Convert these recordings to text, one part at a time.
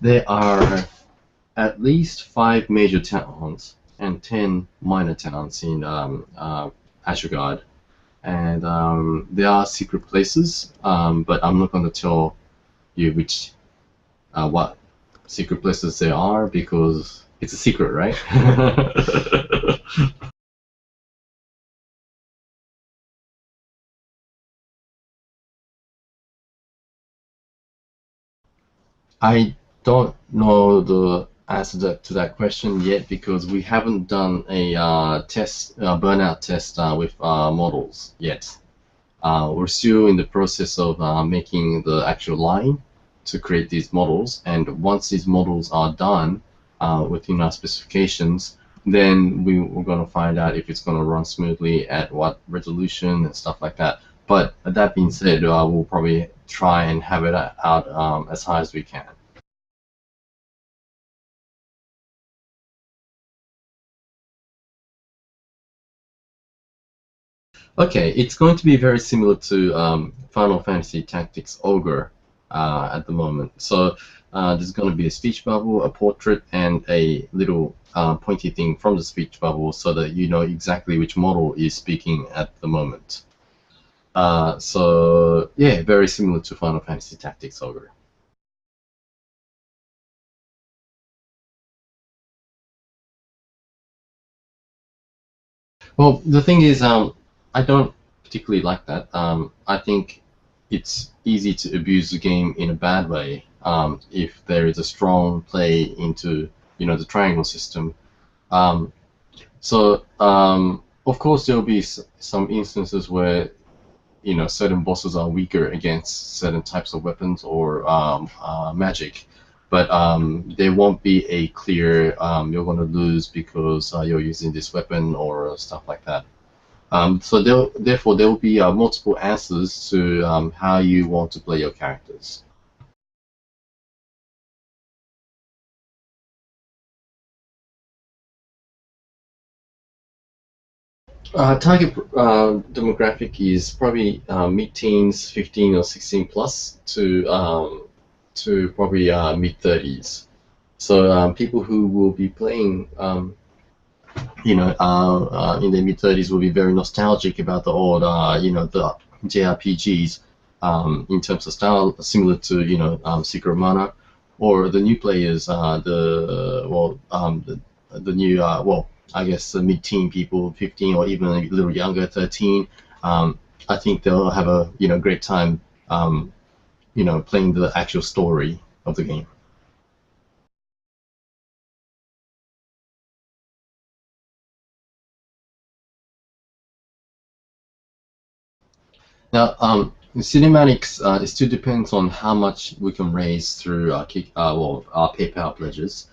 there are at least 5 major towns and 10 minor towns in Ashgard, and there are secret places, but I'm not going to tell you which what secret places there are because it's a secret, right? I don't know the answer to that question yet because we haven't done a burnout test with models yet. We're still in the process of making the actual line to create these models, and once these models are done within our specifications, then we're going to find out if it's going to run smoothly at what resolution and stuff like that. But that being said, we'll probably try and have it out as high as we can. Okay, it's going to be very similar to Final Fantasy Tactics Ogre at the moment. So there's going to be a speech bubble, a portrait, and a little pointy thing from the speech bubble so that you know exactly which model is speaking at the moment. So yeah, very similar to Final Fantasy Tactics Ogre. Well, the thing is, I don't particularly like that. I think it's easy to abuse the game in a bad way if there is a strong play into the triangle system. Of course there will be some instances where certain bosses are weaker against certain types of weapons or magic, but there won't be a clear you're going to lose because you're using this weapon or stuff like that. So therefore, there will be multiple answers to how you want to play your characters. Target demographic is probably mid-teens, 15 or 16 plus to probably mid-30s. So people who will be playing, in their mid-30s will be very nostalgic about the old, the JRPGs in terms of style, similar to Secret Mana, or the new players, the new I guess the mid-teen people, 15 or even a little younger, 13. I think they'll have a great time, playing the actual story of the game. Now, cinematics, it still depends on how much we can raise through our PayPal pledges,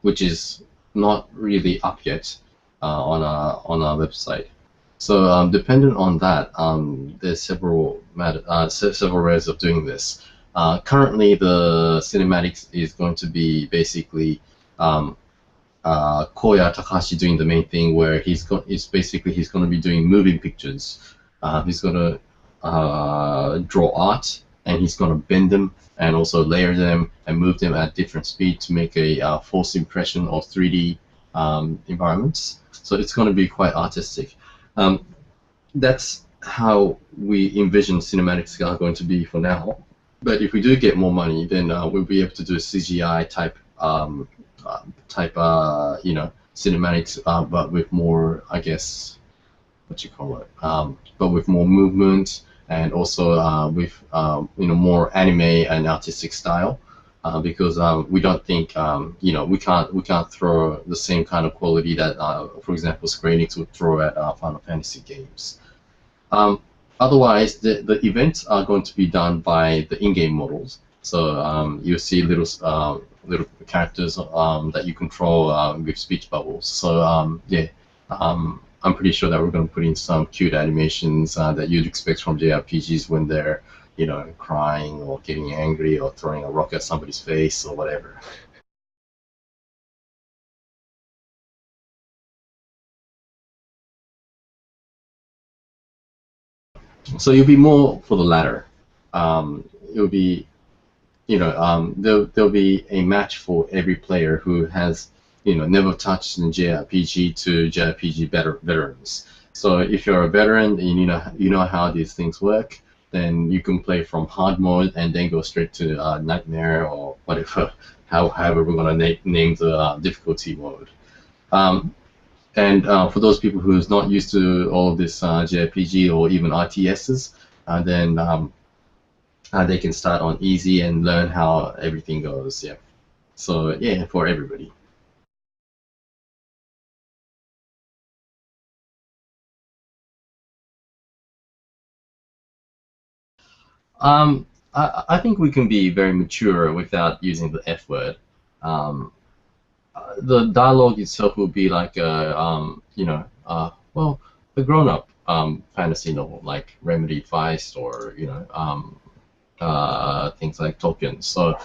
which is not really up yet on our website. So dependent on that, there's several ways of doing this. Currently, the cinematics is going to be basically Koya Takahashi doing the main thing, where he's going to be doing moving pictures. He's going to draw art, and he's going to bend them and also layer them and move them at different speed to make a false impression of 3D environments. So it's going to be quite artistic. That's how we envision cinematics are going to be for now. But if we do get more money, then we'll be able to do CGI type cinematics, but with more, I guess, what you call it, but with more movement and also with more anime and artistic style, because we don't think we can't throw the same kind of quality that, for example, Square Enix would throw at Final Fantasy games. Otherwise, the events are going to be done by the in-game models. So you'll see little characters that you control with speech bubbles. So yeah, I'm pretty sure that we're going to put in some cute animations that you'd expect from JRPGs when they're, crying or getting angry or throwing a rock at somebody's face or whatever. So you'll be more for the latter. It'll be there'll be a match for every player who has never touched in JRPG to JRPG veterans. So if you're a veteran and you know how these things work, then you can play from hard mode and then go straight to nightmare or whatever, however we're gonna name the difficulty mode. And for those people who's not used to all of this JRPG or even RTSs, then they can start on easy and learn how everything goes. Yeah. So yeah, for everybody. I think we can be very mature without using the F word. Um, the dialogue itself will be like well, a grown-up fantasy novel like Remedy Feist or things like Tolkien. So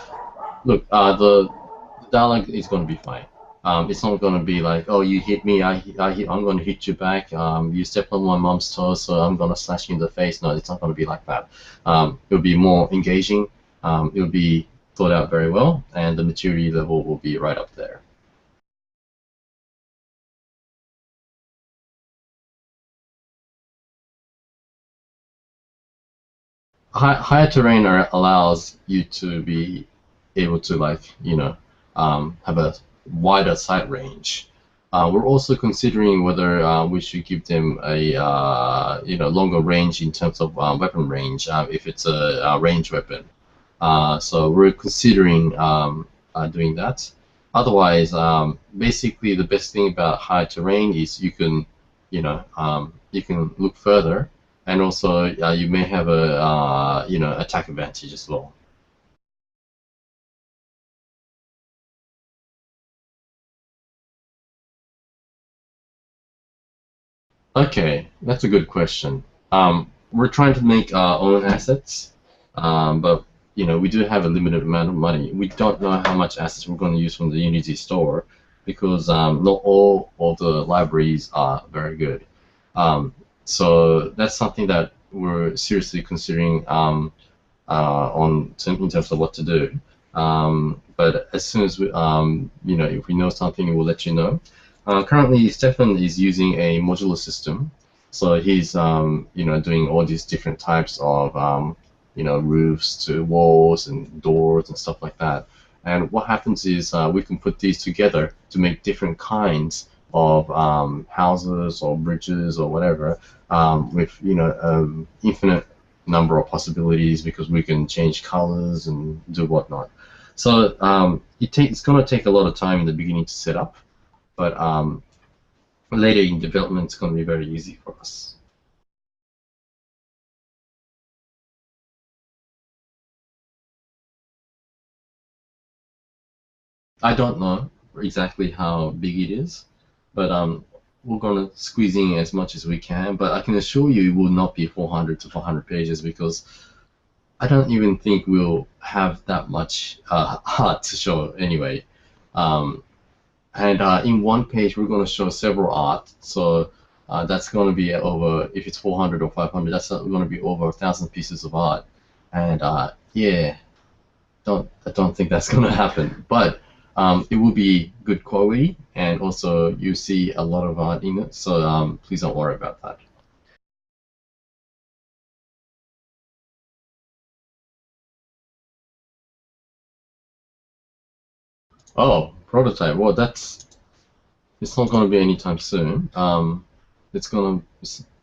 look, the dialogue is going to be fine. It's not going to be like, oh, you hit me, I'm going to hit you back. You stepped on my mom's toes, so I'm going to slash you in the face. No, it's not going to be like that. It'll be more engaging. It'll be thought out very well, and the maturity level will be right up there. Higher terrain allows you to be able to have a wider sight range. We're also considering whether we should give them a longer range in terms of weapon range if it's a range weapon. So we're considering doing that. Otherwise, basically the best thing about high terrain is you can look further, and also you may have a attack advantage as well. Okay, that's a good question. We're trying to make our own assets, but we do have a limited amount of money. We don't know how much assets we're going to use from the Unity store because not all of the libraries are very good. So that's something that we're seriously considering in terms of what to do. But as soon as if we know something, we'll let you know. Currently, Stefan is using a modular system, so he's doing all these different types of roofs to walls and doors and stuff like that. And what happens is we can put these together to make different kinds of houses or bridges or whatever with infinite number of possibilities because we can change colors and do whatnot. So it's going to take a lot of time in the beginning to set up, but later in development it's going to be very easy for us. I don't know exactly how big it is, but we're going to squeeze in as much as we can. But I can assure you it will not be 400 to 400 pages because I don't even think we'll have that much art to show anyway. And in one page, we're going to show several art. So that's going to be over, if it's 400 or 500, that's going to be over 1,000 pieces of art. And yeah, I don't think that's going to happen. But it will be good quality, and also you see a lot of art in it. So please don't worry about that. Oh, prototype. Well, it's not going to be anytime soon. It's gonna,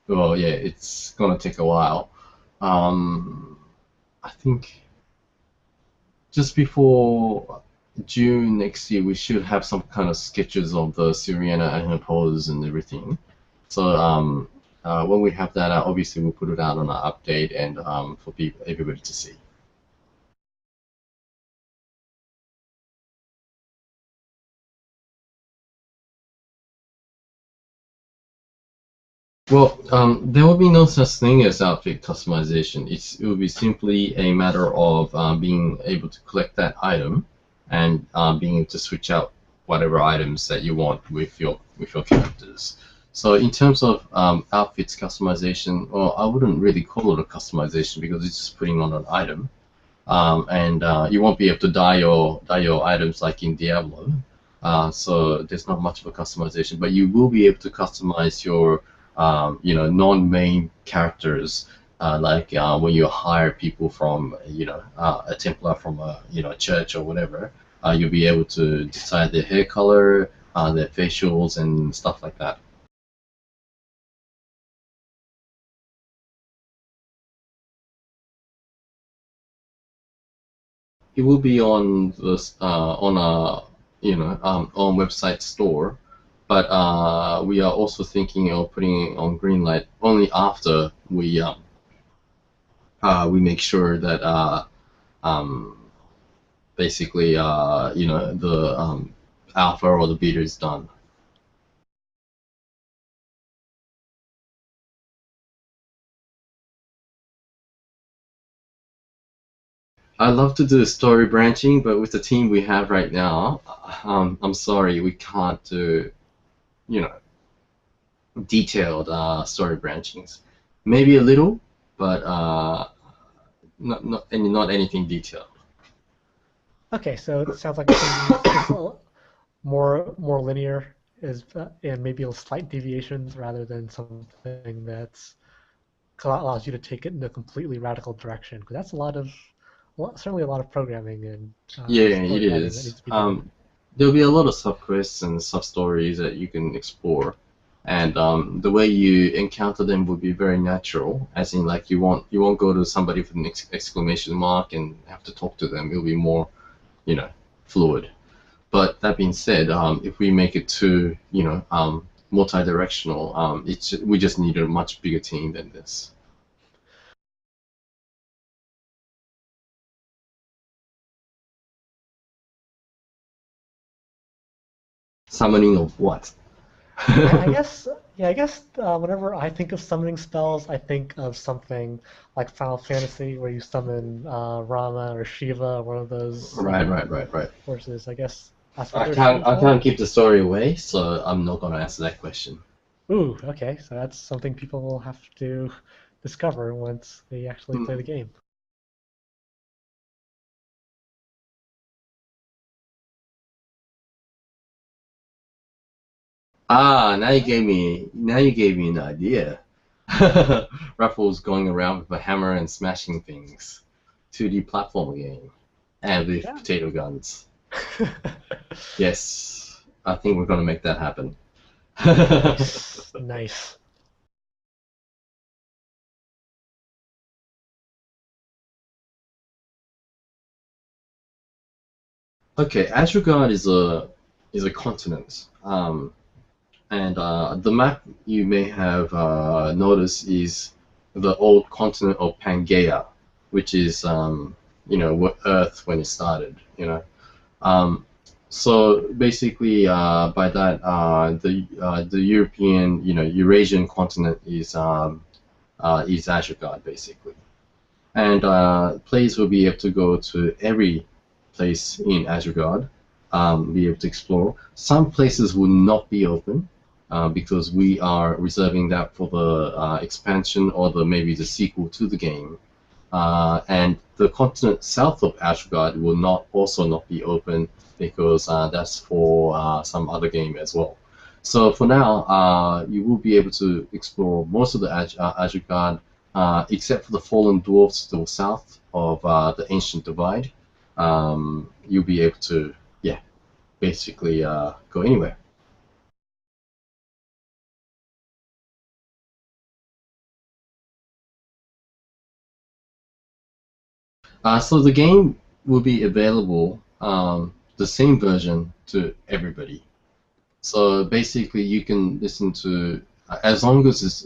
well, yeah, it's gonna take a while. I think just before June next year, we should have some kind of sketches of the Syriana and her pose and everything. So when we have that out, obviously we'll put it out on our update and for everybody to see. Well, there will be no such thing as outfit customization. It will be simply a matter of being able to collect that item and being able to switch out whatever items that you want with your characters. So in terms of outfits customization, well, I wouldn't really call it a customization because it's just putting on an item. and you won't be able to dye your items like in Diablo. So there's not much of a customization, but you will be able to customize your non-main characters, like when you hire people from a Templar from a church or whatever. You'll be able to decide their hair color, their facials, and stuff like that. It will be on this on a on website store, but we are also thinking of putting it on Greenlight only after we make sure that um, basically the alpha or the beta is done. I love to do story branching, but with the team we have right now, I'm sorry, we can't do, you know, detailed story branchings. Maybe a little, but not anything detailed. Okay, so it sounds like it's more linear is and maybe a slight deviations rather than something that's allows you to take it in a completely radical direction. Because that's certainly a lot of programming and Yeah, it story writing that is. needs to be done. There'll be a lot of sub quests and sub stories that you can explore, and the way you encounter them will be very natural. As in, like you won't go to somebody with an exclamation mark and have to talk to them. It'll be more, you know, fluid. But that being said, if we make it too, multi-directional, we just need a much bigger team than this. Summoning of what? I guess yeah, I guess whenever I think of summoning spells, I think of something like Final Fantasy where you summon Rama or Shiva, one of those Right. forces. I guess that's what I they're can't shooting I for. can't keep the story away, so I'm not gonna answer that question. Ooh, okay, so that's something people will have to discover once they actually play the Hmm. game. Now you gave me an idea. Ruffles going around with a hammer and smashing things. 2D platform game, and with Yeah. potato guns. Yes, I think we're gonna make that happen. Nice, nice. Okay, Astrogard is a continent. And the map you may have noticed is the old continent of Pangaea, which is Earth when it started. Um, so basically, by that, the European, Eurasian continent is Astrogard basically, and players will be able to go to every place in Astrogard, be able to explore. Some places will not be open because we are reserving that for the expansion or maybe the sequel to the game. And the continent south of Astrogard will not be open because that's for some other game as well. So for now, you will be able to explore most of the Astrogard, except for the fallen dwarfs to the south of the ancient divide. You'll be able to, yeah, basically go anywhere. So the game will be available, the same version to everybody. So basically, you can listen to as long as it's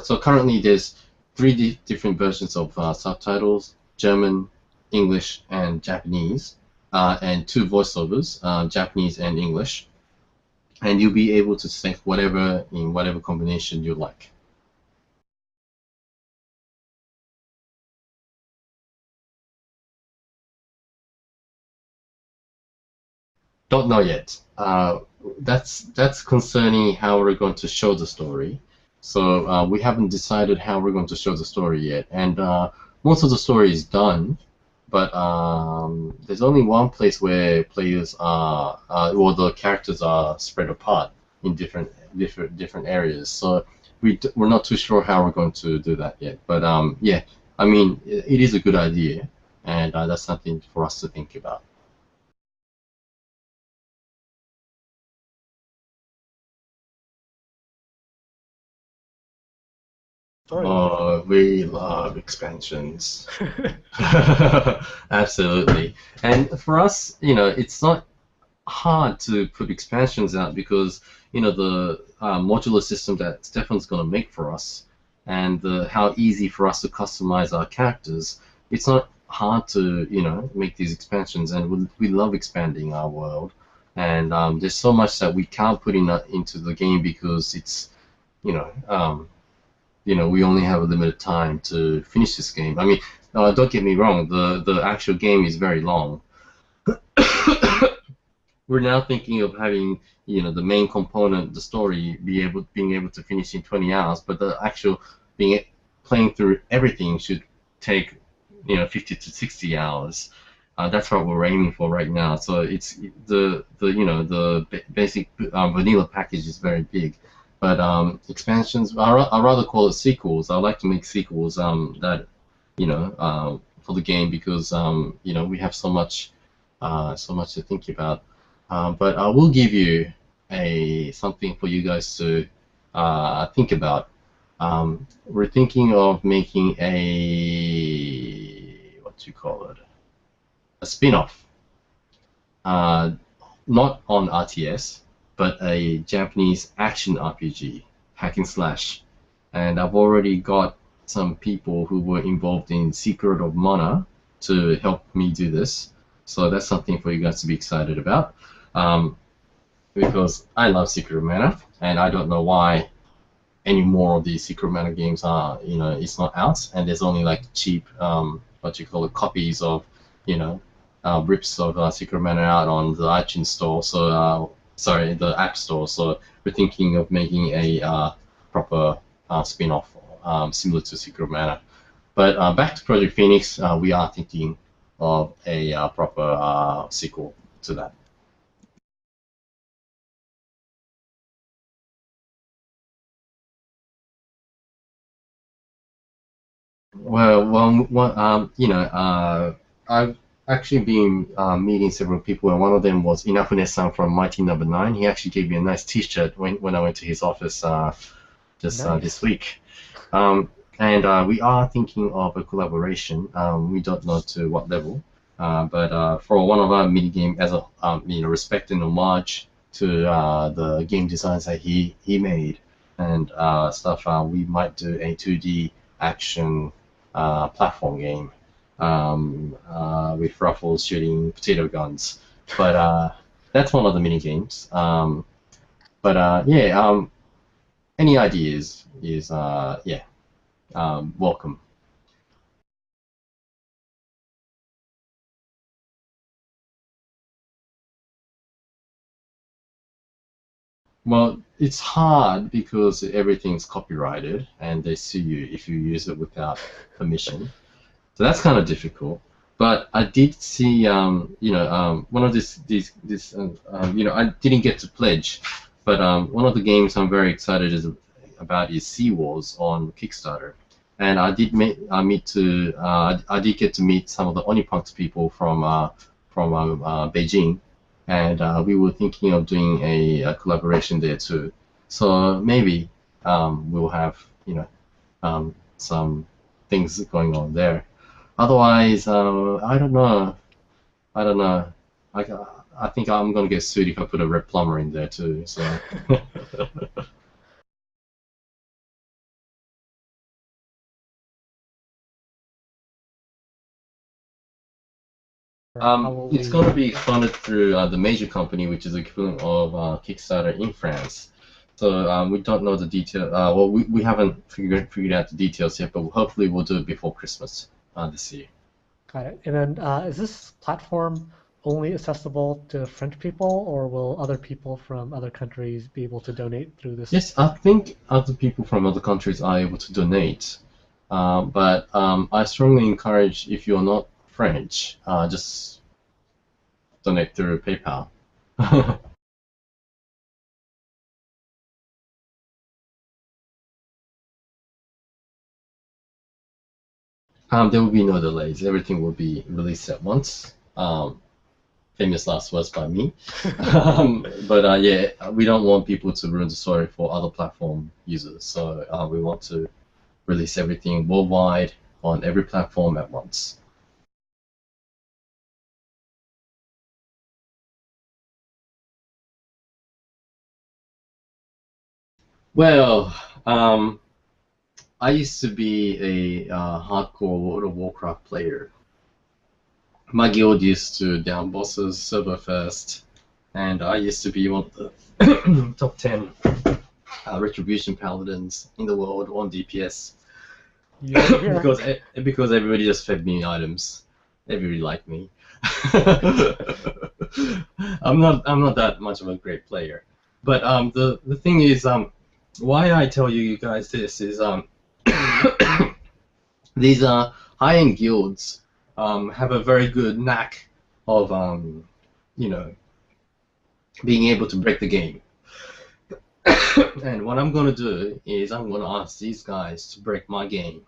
So currently, there's three different versions of subtitles: German, English, and Japanese, and two voiceovers, Japanese and English. And you'll be able to select whatever in whatever combination you like. Don't know yet. That's concerning how we're going to show the story. So we haven't decided how we're going to show the story yet, and most of the story is done, but there's only one place where players are, well, the characters are spread apart in different areas. So we're not too sure how we're going to do that yet. But yeah, I mean, it is a good idea, and that's something for us to think about. Oh, we love expansions. Absolutely. And for us, it's not hard to put expansions out because, the modular system that Stefan's going to make for us and how easy for us to customize our characters, it's not hard to, make these expansions. And we love expanding our world. And there's so much that we can't put into the game because it's, you know, um, we only have a limited time to finish this game. I mean, don't get me wrong, the actual game is very long. We're now thinking of having, the main component, the story, being able to finish in 20 hours, but the actual playing through everything should take, 50 to 60 hours. That's what we're aiming for right now. So it's the basic vanilla package is very big. But expansions, I rather call it sequels. I like to make sequels that, for the game because we have so much to think about. But I will give you something for you guys to think about. We're thinking of making what you call it, a spin-off, not on RTS, but a Japanese action RPG, hack and slash. And I've already got some people who were involved in Secret of Mana to help me do this. So that's something for you guys to be excited about. Because I love Secret of Mana, and I don't know why any more of these Secret of Mana games are, it's not out, and there's only like cheap, copies of, rips of Secret of Mana out on the iTunes store. So, sorry, the App Store. So we're thinking of making a proper spin-off similar to Secret of Mana. But back to Project Phoenix, we are thinking of a proper sequel to that. Well, I've actually been meeting several people, and one of them was Inafune-san from Mighty Number 9. He actually gave me a nice T-shirt when I went to his office just Nice. this week. And we are thinking of a collaboration. We don't know to what level, but for one of our mini game as a respect and homage to the game designs that he made and stuff, we might do a 2D action platform game with Ruffles shooting potato guns. But that's one of the mini games. Yeah, any ideas is welcome. Well, it's hard because everything's copyrighted and they sue you if you use it without permission. So that's kind of difficult. But I did see, one of I didn't get to pledge, but one of the games I'm very excited about is Sea Wars on Kickstarter, and I did I did get to meet some of the Onipunks people from Beijing, and we were thinking of doing a collaboration there too. So maybe we'll have some things going on there. Otherwise, I don't know. I don't know. I, I think I'm gonna get sued if I put a red plumber in there too. So. It's going to be funded through the major company, which is the equivalent of Kickstarter in France. So we don't know the detail. Well, we haven't figured out the details yet, but hopefully we'll do it before Christmas this year. Got it. And then is this platform only accessible to French people, or will other people from other countries be able to donate through this? Yes, I think other people from other countries are able to donate. But I strongly encourage, if you're not French, just donate through PayPal. There will be no delays. Everything will be released at once. Famous last words by me. But yeah, we don't want people to ruin the story for other platform users. So we want to release everything worldwide on every platform at once. Well, I used to be a hardcore World of Warcraft player. My guild used to down bosses server first, and I used to be one of the top 10 retribution paladins in the world on DPS. because everybody just fed me items. Everybody liked me. I'm not that much of a great player, but the thing is why I tell you guys this is these high-end guilds have a very good knack of you know, being able to break the game. And what I'm gonna do is I'm gonna ask these guys to break my game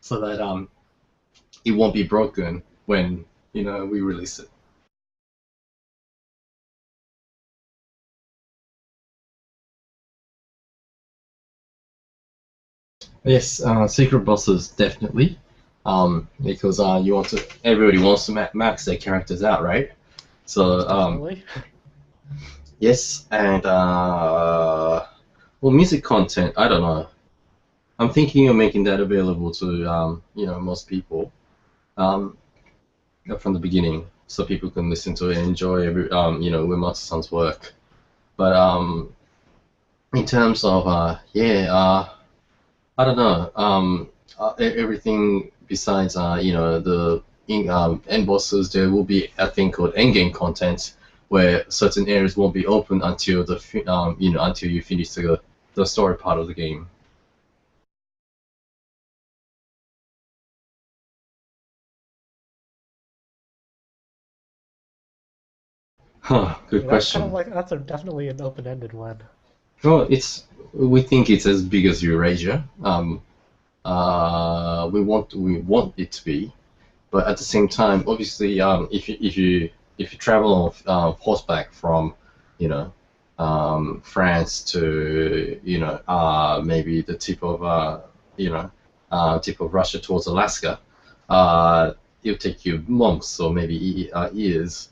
so that it won't be broken when we release it. Yes, secret bosses definitely, because everybody wants to max their characters out, right? So yes, and well, music content, I don't know. I'm thinking of making that available to most people from the beginning, so people can listen to it and enjoy every Uematsu-san's work. But in terms of I don't know. Everything besides the end bosses, there will be a thing called endgame content, where certain areas won't be open until until you finish the story part of the game. Huh, good question. That's definitely an open-ended one. Well, we think it's as big as Eurasia. We want it to be, but at the same time, obviously, if you travel on horseback from France to maybe the tip of Russia towards Alaska, it'll take you months or maybe years,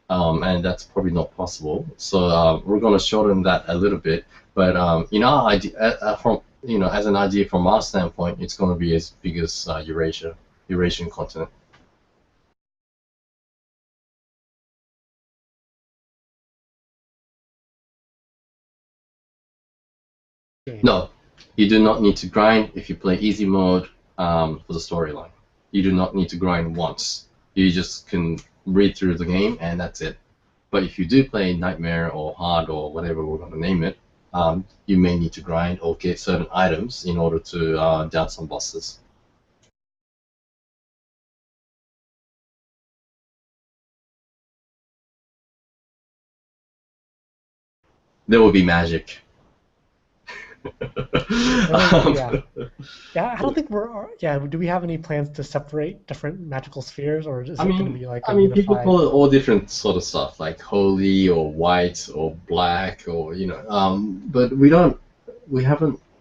and that's probably not possible. So we're going to shorten that a little bit. But as an idea from our standpoint, it's going to be as big as Eurasian continent. No, you do not need to grind if you play easy mode for the storyline. You do not need to grind once. You just can read through the game and that's it. But if you do play Nightmare or Hard or whatever we're going to name it, you may need to grind or get certain items in order to down some bosses. There will be magic. Yeah, I don't think we're. Yeah, do we have any plans to separate different magical spheres, or is it going to be like? People call it all different sort of stuff, like holy or white or black or but we haven't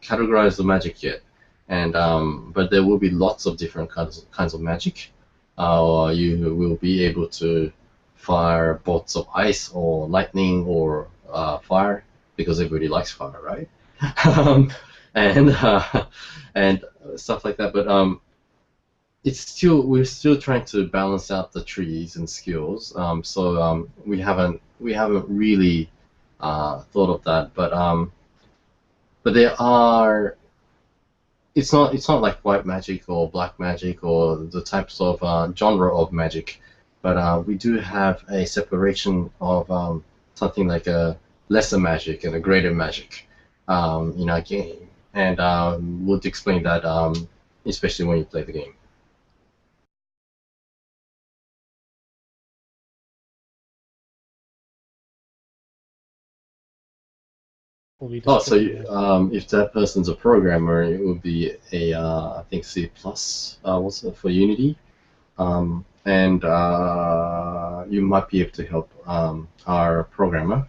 categorized the magic yet, and but there will be lots of different kinds of magic. You will be able to fire bolts of ice or lightning or fire because everybody likes fire, right? and and stuff like that. But we're still trying to balance out the trees and skills. So we haven't really thought of that. But there are. It's not like white magic or black magic or the types of genre of magic, but we do have a separation of something like a lesser magic and a greater magic in our game, and we'll explain that especially when you play the game. Oh, so if that person's a programmer, it would be a I think C plus. What's it for Unity? And you might be able to help our programmer.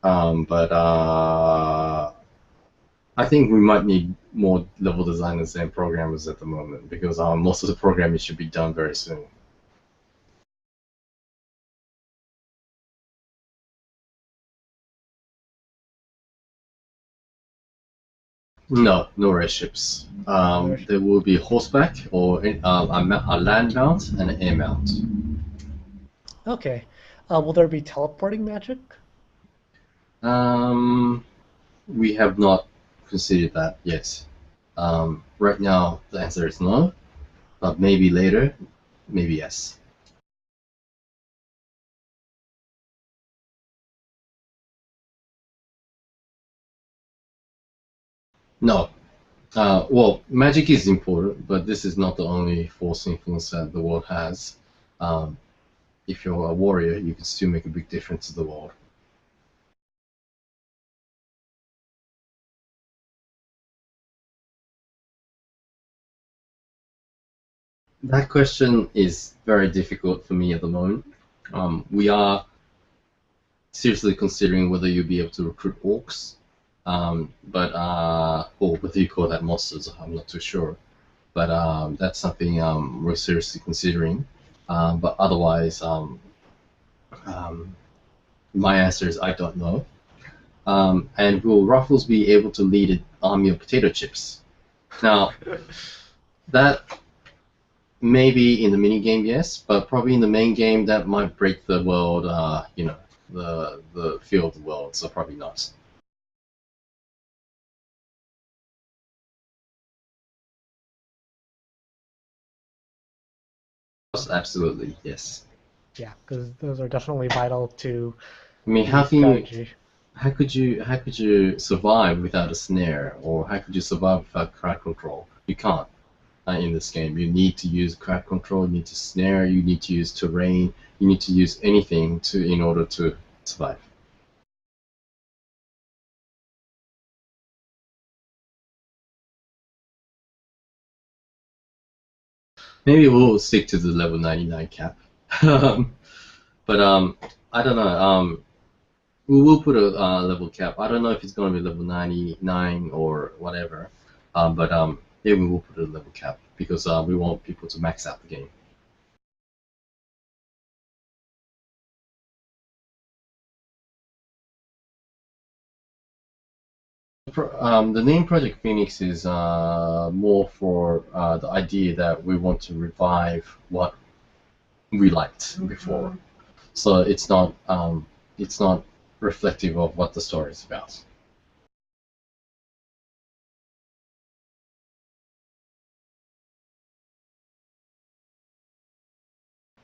But I think we might need more level designers than programmers at the moment because most of the programming should be done very soon. No, no airships. There will be horseback or a land mount and an air mount. Okay. Will there be teleporting magic? We have not considered that yet. Right now, the answer is no, but maybe later, maybe yes. No. Well, magic is important, but this is not the only force influence that the world has. If you're a warrior, you can still make a big difference to the world. That question is very difficult for me at the moment. We are seriously considering whether you'll be able to recruit orcs, or whether you call that monsters, I'm not too sure. But that's something we're seriously considering. But otherwise, my answer is I don't know. And will Ruffles be able to lead an army of potato chips? Now, that maybe in the mini game, yes, but probably in the main game that might break the world. The feel of the world, so probably not. Absolutely, yes. Yeah, because those are definitely vital to. I mean, how could you survive without a snare, or how could you survive without crowd control? You can't in this game. You need to use crowd control. You need to snare. You need to use terrain. You need to use anything in order to survive. Maybe we'll stick to the level 99 cap. But I don't know. We will put a level cap. I don't know if it's going to be level 99 or whatever. But yeah, we will put a level cap because we want people to max out the game. The name Project Phoenix is more for the idea that we want to revive what we liked before. So it's not reflective of what the story is about.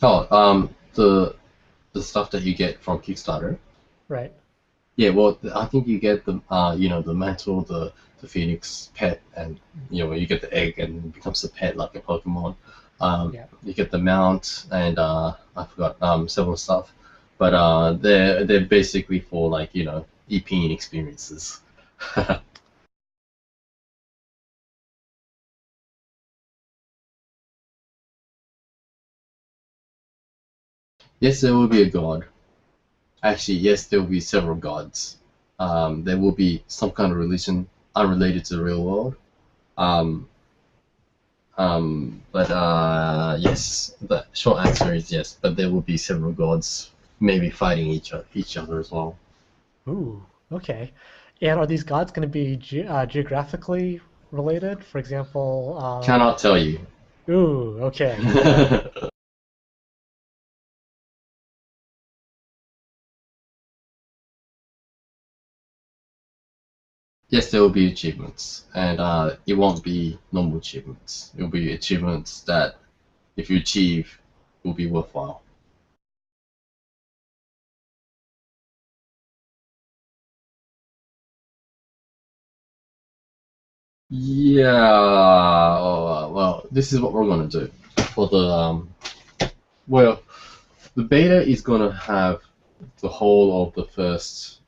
Oh, the stuff that you get from Kickstarter. Right. Yeah, well, I think you get the mantle, the Phoenix pet, and you get the egg and it becomes a pet like a Pokemon. Yeah. You get the mount and I forgot several stuff, but they're basically for like EPing experiences. Yes, there will be a god. Actually, yes, there will be several gods. There will be some kind of religion unrelated to the real world. Um, but yes, the short answer is yes. But there will be several gods, maybe fighting each other as well. Ooh. Okay. And are these gods going to be geographically related? For example. Cannot tell you. Ooh. Okay. Yes, there will be achievements, and it won't be normal achievements. It will be achievements that, if you achieve, will be worthwhile. Yeah. Well, this is what we're gonna do for the well, the beta is gonna have the whole of the first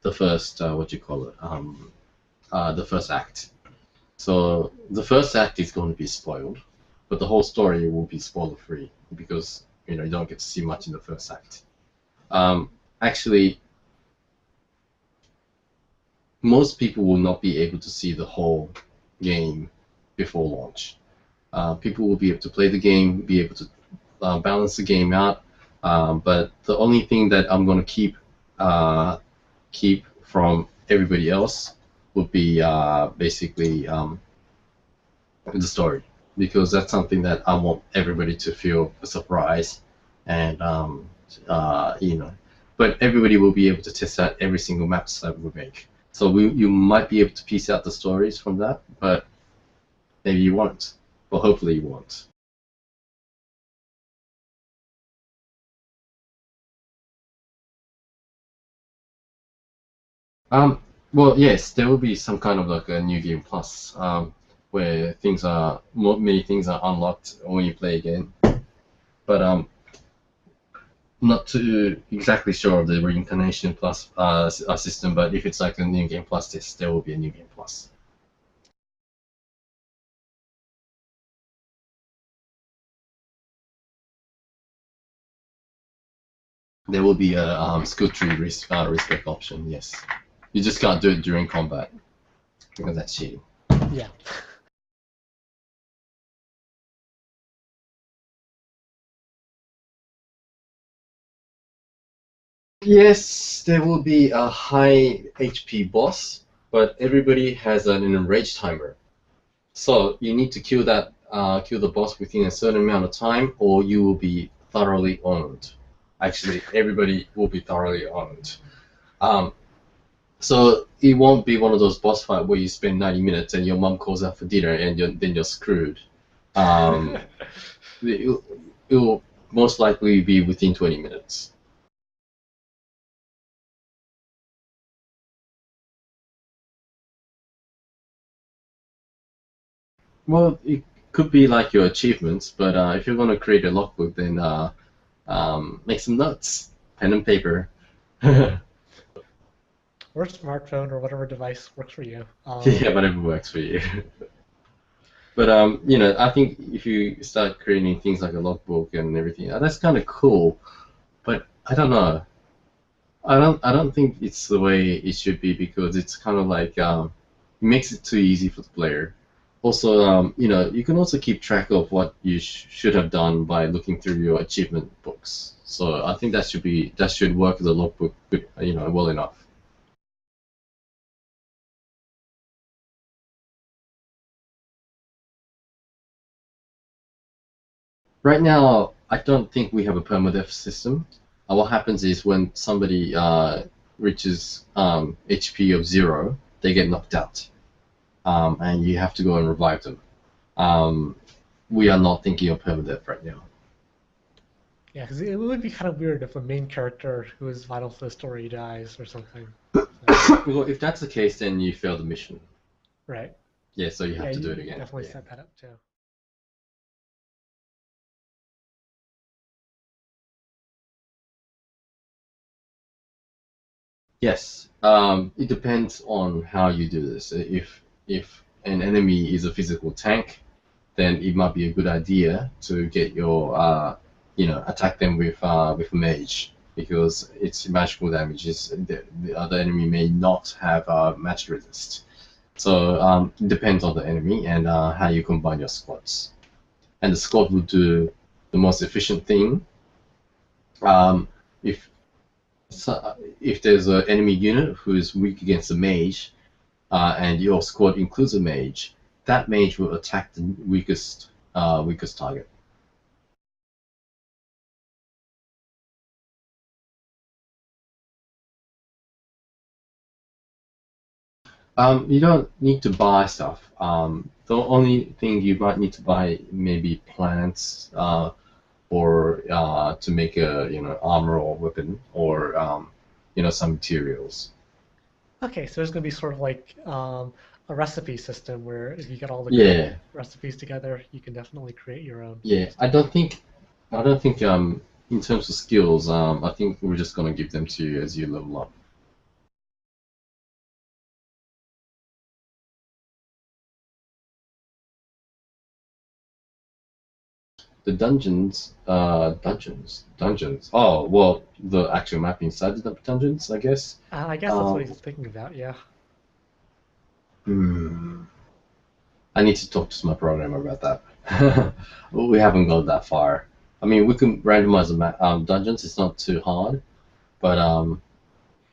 what you call it the first act. So the first act is going to be spoiled, but the whole story will be spoiler free because you don't get to see much in the first act. Actually, most people will not be able to see the whole game before launch. People will be able to play the game, be able to balance the game out, but the only thing that I'm going to keep from everybody else would be basically the story, because that's something that I want everybody to feel a surprise, and but everybody will be able to test out every single map that we make. So you might be able to piece out the stories from that, but maybe you won't. Well, hopefully you won't. Well, yes, there will be some kind of like a new game plus, where many things are unlocked when you play again. But not too exactly sure of the reincarnation plus system. But if it's like a new game plus, there will be a new game plus. There will be a skill tree respect option. Yes, you just can't do it during combat because that's cheating. Yeah. Yes, there will be a high HP boss, but everybody has an enrage timer. So you need to kill the boss within a certain amount of time, or you will be thoroughly owned. Actually, everybody will be thoroughly owned. Um, so it won't be one of those boss fight where you spend 90 minutes and your mom calls out for dinner and then you're screwed. Um, it will most likely be within 20 minutes. Well, it could be like your achievements, but if you're going to create a logbook, then make some notes, pen and paper. Or smartphone or whatever device works for you. Yeah, whatever works for you. But I think if you start creating things like a logbook and everything, that's kind of cool. But I don't know. I don't think it's the way it should be, because it's kind of like it makes it too easy for the player. Also, you can also keep track of what you should have done by looking through your achievement books. So I think that should work as a logbook, well enough. Right now, I don't think we have a permadeath system. What happens is when somebody reaches HP of 0, they get knocked out, and you have to go and revive them. Um, we are not thinking of permadeath right now. Yeah, because it would be kind of weird if a main character who is vital to the story dies or something. Well, if that's the case, then you fail the mission. Right. Yeah, so you have Yeah, to do you it again. definitely Yeah. set that up too. Yes, it depends on how you do this. If an enemy is a physical tank, then it might be a good idea to get attack them with mage, because it's magical damage. The other enemy may not have match resist. So it depends on the enemy and how you combine your squads. And the squad will do the most efficient thing. Um, if if there's an enemy unit who is weak against a mage, and your squad includes a mage, that mage will attack the weakest target. You don't need to buy stuff. The only thing you might need to buy maybe plants, or to make a armor or weapon, or some materials. Okay, so there's going to be sort of like a recipe system where if you get all the good Yeah, recipes together, you can definitely create your own yeah. stuff. I don't think in terms of skills, I think we're just gonna give them to you as you level up. The dungeons. Oh, well, the actual map inside the dungeons, I guess. I guess that's what he's Um, thinking about, yeah. hmm, I need to talk to my programmer about that. We haven't gone that far. I mean, we can randomize the dungeons. It's not too hard, but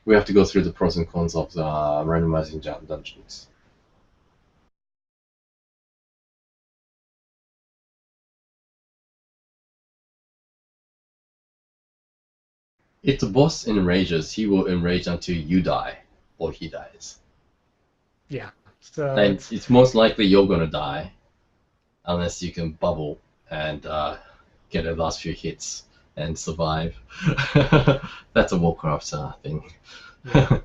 we have to go through the pros and cons of the randomizing dungeons. If the boss enrages, he will enrage until you die or he dies. Yeah. So And it's most likely you're gonna die unless you can bubble and get the last few hits and survive. That's a Warcraft thing. yeah.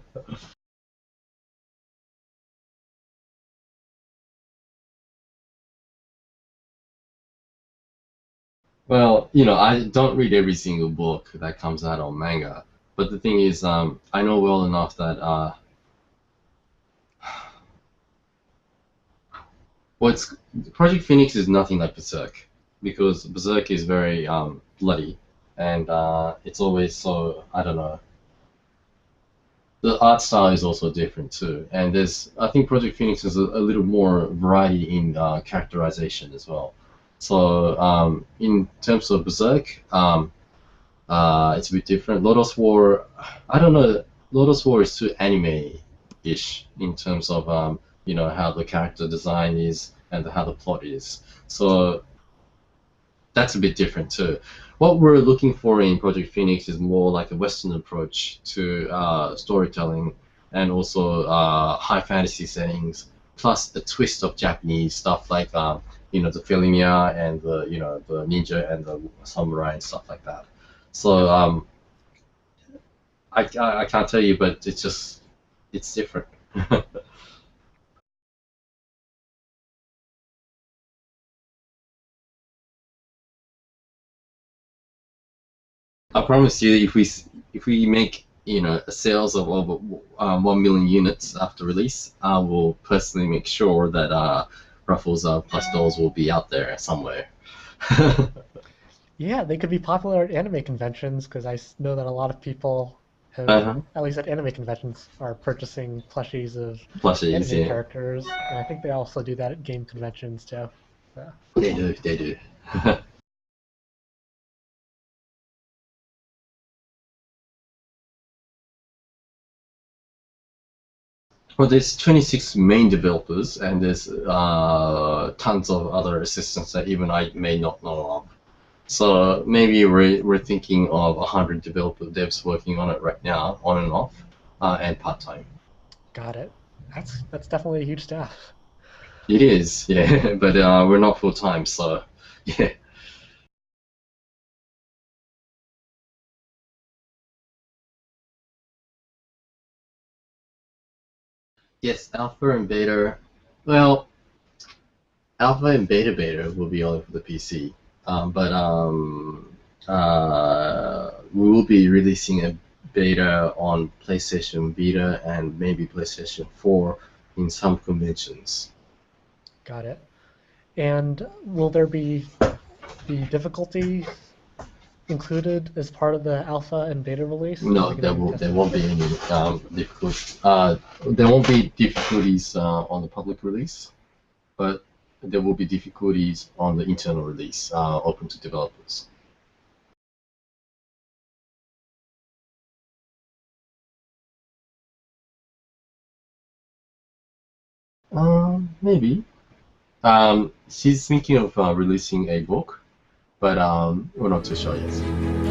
Well, I don't read every single book that comes out on manga, but the thing is, I know well enough that what's Project Phoenix is nothing like Berserk, because Berserk is very bloody, and it's always so, I don't know. The art style is also different too, and I think Project Phoenix has a little more variety in characterization as well. So in terms of Berserk, it's a bit different. Lotus War, I don't know. Lotus War is too anime-ish in terms of how the character design is and how the plot is. So that's a bit different too. What we're looking for in Project Phoenix is more like a Western approach to storytelling and also high fantasy settings, plus a twist of Japanese stuff like the Philemia and the ninja and the samurai and stuff like that. So I can't tell you, but it's different. I promise you, if we make a sales of over 1 million units after release, I will personally make sure that Ruffles plus dolls will be out there somewhere. Yeah, they could be popular at anime conventions because know that a lot of people have, Uh-huh. at least at anime conventions, are purchasing plushies of Plushies, anime yeah, characters. And I think they also do that at game conventions too. So, they do, they do. Well, there's 26 main developers, and there's tons of other assistants that even I may not know of. So maybe we're thinking of 100 developer devs working on it right now, on and off, and part time. got it. That's definitely a huge staff. It is, yeah, but we're not full time, so yeah. Yes, alpha and beta. Well, alpha and beta will be only for the PC, but we will be releasing a beta on PlayStation Vita and maybe PlayStation 4 in some conventions. Got it. And will there be the difficulty included as part of the alpha and beta release? Are No, we going to be there testing won't be that? any difficulties. There won't be difficulties on the public release, but there will be difficulties on the internal release, open to developers. Maybe. She's thinking of releasing a book, but we're not too sure yet.